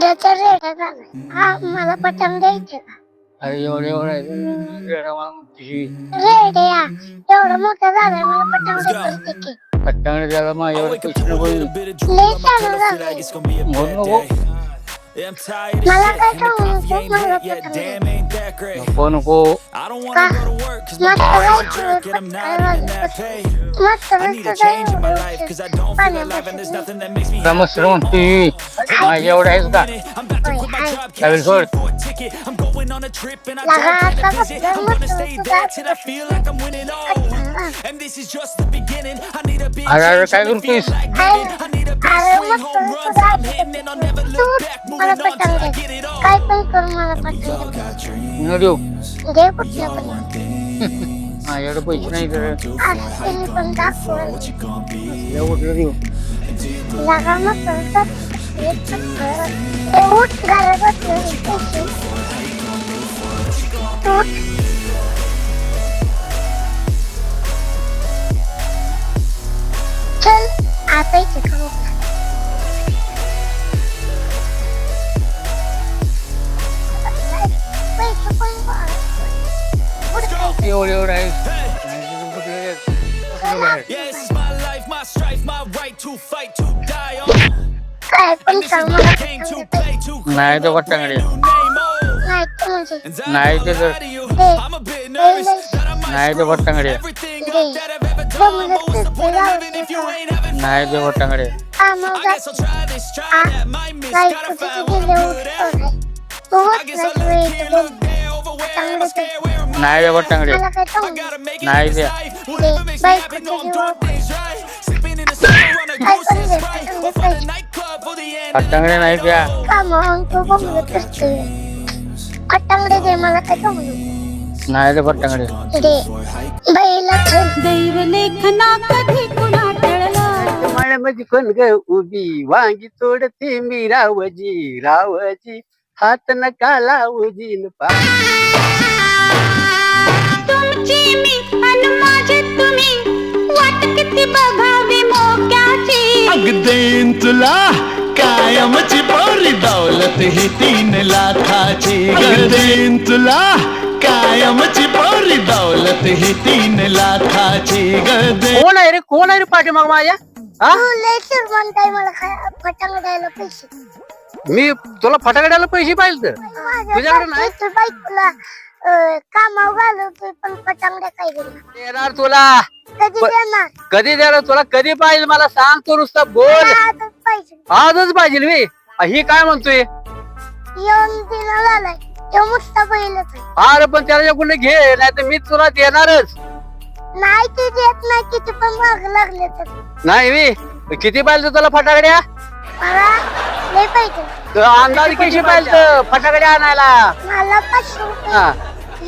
त्याचा रेडा झाला. हा मला पटंग द्यायचे का? अरे एवढं रेड्या एवढा मोठा झालाय मला पटंग देते की. पट्टांगडे त्याला मग एवढे पैसे नको लय छान झालंय. म्हणून नको मला काय सांगू नको मला पटंग दे. नको नको का? मस्त जायचं मस्त समज म्हणते माझ्या एवढं आहेस का त्यावेळी सोड अरे अरे काय करतोयस मला पटंग दे. काय पण करू मला पटंग दे. देऊ दे कुठलं पण. माझ्याकडे पैसे नाही तर असं पण दाखवलं. कुठलं देऊ लगा मग उठ घरात बसलं चल आता इथे खाऊ. पैसे पण एवढं एवढं आहे काय पण सांग मला पटंग दे. नाही तर पट्टांगडे नाही तर म्हणजे नाही तर नाही तर पट्टांगडे नाही तर पट्टांगडे नाही रे पट्टांगडे नाही द्या पट्टांगडे नाही द्या पट्टांगडे दे मला काय सांगू. नाही रे पट्टांगडे दे बैला दैव लेखना कधी कुणा टळला माळ्यामध्ये कोण ग उभी वांगी तोडते मी रावजी रावजी हात नका लावजी तुमची मी अन माझे तुम्ही वाट किती बघावी मोक्याची अगदेन तुला कायमची पोरी दौलत ही 3 लाखाची अगदेन तुला कायमची पोरी दौलत ही 3 लाखाची गदे कोण आहे रे पाठीमाग माझ्या हा लय श्रीमंत मला पटंग द्यायला पैसे. मी तुला फटाकड्याला पैसे पाहिजे तर तुझ्याकडे नाही? बायकोला कामावर घालवतोय पण पटांगड्या काय देणार तुला कधी देणार. कधी देणार तुला कधी पाहिजे मला सांग तू नुसतं बोल आजच पाहिजे. आजच पाहिजे मी ही काय म्हणतोय येऊन दिला झालाय तो मुस्ता पहिलंच आहे. अरे पण त्याच्याकडून घे नाही तर मी तुला देणारच नाही ते देत नाही किती पण माग लागले तर. नाही मी किती पाहिजे तुला फटाकड्या मला लय पाहिजे. तर अंदाज कशी पाहिजे फटाकड्या आणायला मला 500 रुपये. हा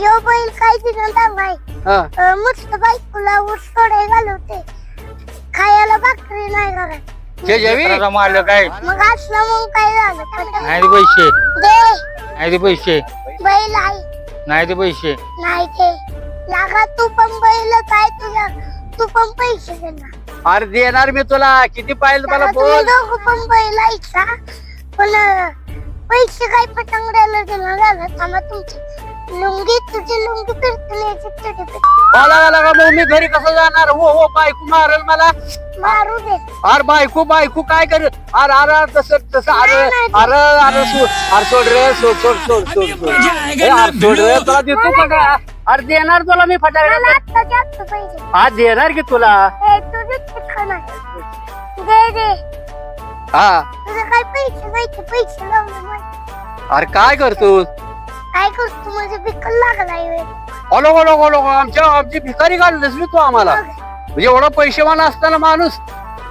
यो बैल काय दिलं नाही हा मस्त बायकोला ऊस तोडाय घालवते खायला भाकरी नाही घरात. जे जेवी मारलं काय मग असलं मग काय झालं नाही ते पैसे दे नाही ते पैसे बैल आहे नाही ते पैसे नाही ते लागा तू पण बैल काय तुझा तू पण पैसे देणार. अरे देणार मी तुला किती पाहिजे मला तुम्ही बोल दोघं पण बैल ऐका पण पैसे काय पटंगड्याला देणार झालं थांबा तुमची लुंगी तुझी लुंगी फिरते मला मग मी घरी कसं जाणार हो बायको मारल मला मारू दे. अरे बायको काय कर अरे अरे तसं अरे अरे अरे सोड रे सोड रे तुला देतो का अरे देणार तुला मी मला फटाकड्या आत्ता जास्त पाहिजे. आज देणार की तुला तुझे खाणार दे हा तुझं काय पैसे लावले माहिती. अरे काय करतो काय करतो म्हणजे बिकल लागलाय ओलो आमची भिकारी घालूनच मी तू आम्हाला म्हणजे एवढा पैसेवान असताना माणूस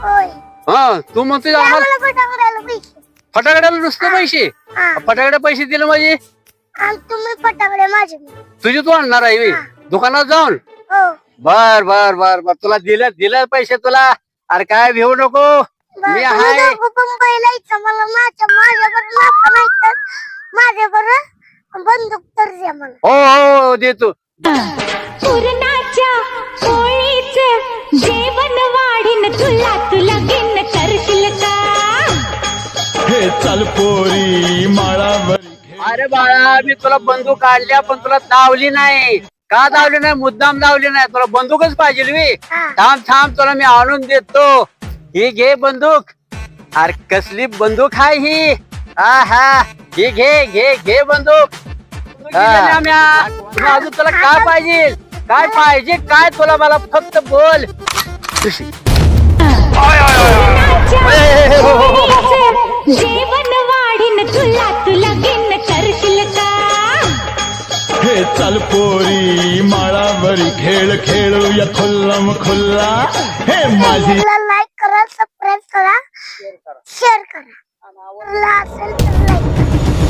होय. हा तू म्हणतोय आम्हाला आम्हाला पटांगड्याला पैसे. फटाकड्याला नुसते पैसे हा. फटाकड्या पैसे दिले म्हणजे आणि तुम्ही पटांगड्या माझे तुझी तू आणणार आहे बे? दुकानात जाऊन हो बर तुला दिलं पैसे तुला अरे काय भिवू नको मी आहे पण बैलायचं मला माझ्यावर नाका नाही तर माझ्यावर बंदूक तर द्या मला. हो देतो पुरणाच्या पोळीच जेवण वाढीन तुला लगीन करशील का हे चल पोरी माळावर अरे बाळा मी तुला बंदूक काढल्या पण तुला दावली नाही. का दावली नाही? मुद्दाम दावली नाही. तुला बंदूकच पाहिजे मी. हा. थांब थांब तुला मी आणून देतो. ही घे बंदूक. अरे कसली बंदूक आहे ही? हा ही घे घे घे बंदूक. अजून तुला काय पाहिजे? काय पाहिजे काय तुला? मला फक्त बोल. जेवण वाढीन तुला तुला गिन करशील का? हे चल पोरी माळावरी खेळ खेळूया खुल्लम खुल्ला हे माझी लाईक करा, सबस्क्राईब करा, शेअर करा. असेल तर लाईक करा.